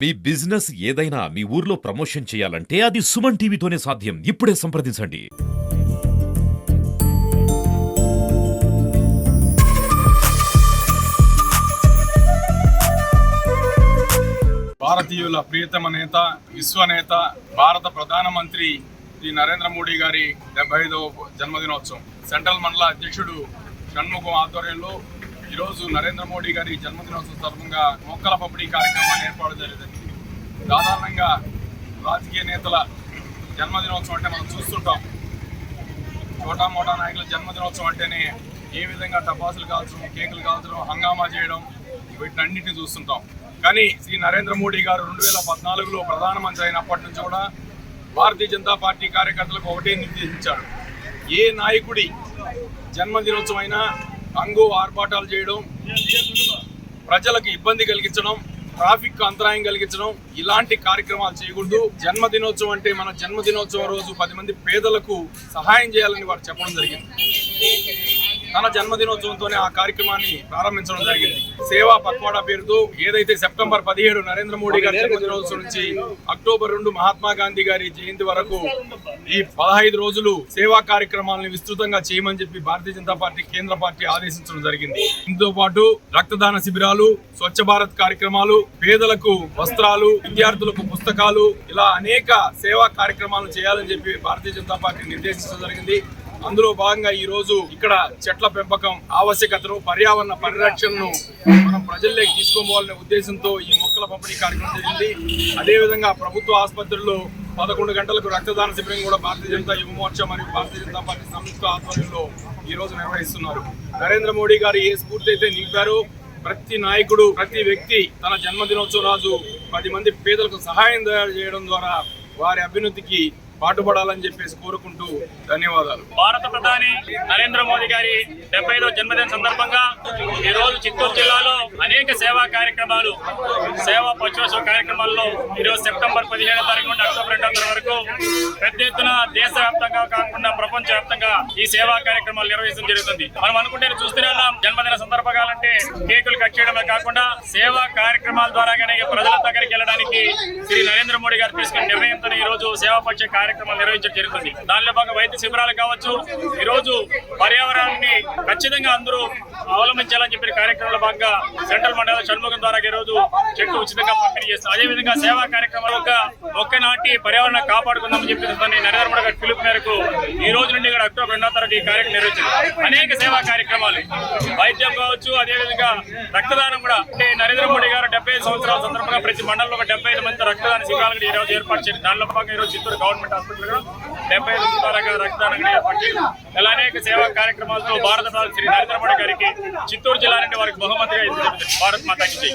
మీ business ఏదైనా మీ ఊర్లో promotion చేయాలంటే అది సుమన్ టీవీతోనే సాధ్యం. ఇప్పుడే సంప్రదించండి. భారతీయుల ప్రియతమ నేత, విశ్వనేత, భారత ప్రధానమంత్రి శ్రీ నరేంద్ర మోడీ గారి 75వ జన్మదినోత్సవం సెంట్రల్ మండల అధ్యక్షుడు షణ్ముఖం ఆధ్వర్యంలో ఈరోజు నరేంద్ర మోడీ గారి జన్మదినోత్సవం సందర్భంగా మొక్కల పంపిణీ కార్యక్రమాన్ని ఏర్పాటు జరిగింది. సాధారణంగా రాజకీయ నేతల జన్మదినోత్సవం అంటే మనం చూస్తుంటాం. చోటా మోటా నాయకుల జన్మదినోత్సవం అంటేనే ఏ విధంగా టపాసులు కాల్చడం, కేకులు కాల్చడం, హంగామా చేయడం, వీటినన్నింటినీ చూస్తుంటాం. కానీ శ్రీ నరేంద్ర మోడీ గారు 2014లో ప్రధానమంత్రి అయినప్పటి నుంచి కూడా భారతీయ జనతా పార్టీ కార్యకర్తలకు ఒకటే నిర్దేశించాడు. ఏ నాయకుడి జన్మదినోత్సవం అయినా అంగు ఆర్భాటాలు చేయడం, ప్రజలకు ఇబ్బంది కలిగించడం, ట్రాఫిక్ అంతరాయం కలిగించడం, ఇలాంటి కార్యక్రమాలు చేయకూడదు. జన్మదినోత్సవం అంటే మన జన్మదినోత్సవం రోజు 10 మంది పేదలకు సహాయం చేయాలని వారు చెప్పడం జరిగింది. తన జన్మదినోత్సవంతోనే ఆ కార్యక్రమాన్ని ప్రారంభించడం జరిగింది. సేవా పక్వాడా పేరుతో ఏదైతే సెప్టెంబర్ 17 నరేంద్ర మోడీ గారి జన్మదినోత్సవం నుంచి అక్టోబర్ 2 మహాత్మా గాంధీ గారి జయంతి వరకు ఈ 15 రోజులు సేవా కార్యక్రమాలను విస్తృతంగా చేయమని చెప్పి భారతీయ జనతా పార్టీ కేంద్ర పార్టీ ఆదేశించడం జరిగింది. దీంతో పాటు రక్తదాన శిబిరాలు, స్వచ్ఛ భారత్ కార్యక్రమాలు, పేదలకు వస్త్రాలు, విద్యార్థులకు పుస్తకాలు, ఇలా అనేక సేవా కార్యక్రమాలు చేయాలని చెప్పి భారతీయ జనతా పార్టీ నిర్దేశించడం జరిగింది. అందులో భాగంగా ఈ రోజు ఇక్కడ చెట్ల పెంపకం ఆవశ్యకతను, పర్యావరణ పరిరక్షణను మనం ప్రజల్లోకి తీసుకోవాలనే ఉద్దేశంతో ఈ మొక్కల పంపిణీ కార్యక్రమం జరిగింది. అదేవిధంగా ప్రభుత్వ ఆసుపత్రుల్లో 11 గంటలకు రక్తదాన శిబిరం కూడా భారతీయ జనతా యువ మోర్చా మరియు భారతీయ జనతా పార్టీ సంయుక్త ఆధ్వర్యంలో ఈ రోజు నిర్వహిస్తున్నారు. నరేంద్ర మోడీ గారు ఏ స్ఫూర్తి అయితే నింపారో, ప్రతి నాయకుడు, ప్రతి వ్యక్తి తన జన్మదినోత్సవం రోజు 10 మంది పేదలకు సహాయం చేయడం ద్వారా వారి అభ్యున్నతికి పాటుపడాలని చెప్పేసి కోరుకుంటూ ధన్యవాదాలు. భారత ప్రధాని నరేంద్ర మోదీ గారి 75వ జన్మదిన సందర్భంగా ఈ రోజు చిత్తూరు జిల్లాలో అనేక సేవా కార్యక్రమాలు, సేవా పక్షోత్సవ కార్యక్రమాల్లో ఈరోజు సెప్టెంబర్ 17వ తారీఖు నుండి అక్టోబర్ 2వ తారీఖు వరకు పెద్ద ఎత్తున దేశవ్యాప్తంగా కాకుండా ప్రపంచవ్యాప్తంగా ఈ సేవా కార్యక్రమాలు నిర్వహించడం జరుగుతుంది. మనం అనుకుంటే చూస్తూనే ఉన్నాం. జన్మదిన సందర్భాలంటే కేకులు కట్ చేయడమే కాకుండా సేవా కార్యక్రమాల ద్వారాగానే ప్రజల దగ్గరికి వెళ్ళడానికి శ్రీ నరేంద్ర మోడీ గారు తీసుకున్న నిర్ణయంతో ఈ రోజు సేవా పక్ష కార్యక్రమాలు నిర్వహించడం జరుగుతుంది. దానిలో భాగంగా వైద్య శిబిరాలు కావచ్చు, ఈ రోజు పర్యావరణాన్ని ఖచ్చితంగా అందరూ అవలంబించాలని చెప్పిన కార్యక్రమంలో భాగంగా సెంట్రల్ మండల షణ్ముఖం ద్వారా ఈ రోజు చెట్లు ఉచితంగా పంపిణీ చేస్తారు. అదేవిధంగా సేవా కార్యక్రమాలు మొక్క నాటి పర్యావరణ కాపాడుకుందామని చెప్పి నరేంద్ర మోడీ గారి పిలుపు మేరకు ఈ రోజు నుండి కూడా అక్టోబర్ 2వ తారీఖు ఈ కార్యక్రమం నిర్వహించారు. అనేక సేవా కార్యక్రమాలు, వైద్యం కావచ్చు, అదేవిధంగా రక్తదానం కూడా. అంటే నరేంద్ర మోడీ గారు 75 సంవత్సరాల సందర్భంగా ప్రతి మండలంలో 75 మంది రక్తదాన శిబిరాలను ఈ రోజు ఏర్పాటు చేశారు. దానిలో భాగంగా ఈ రోజు చిత్తూరు గవర్నమెంట్ హాస్పిటల్ 75 ద్వారా రక్తదానం ఏర్పాటు చేశారు. ఇలా అనేక సేవా కార్యక్రమాలతో భారత ప్రధాని శ్రీ నరేంద్ర మోడీ గారికి చిత్తూరు జిల్లా నుండి వారికి బహుమతిగా భారత్ మాతాకి జై.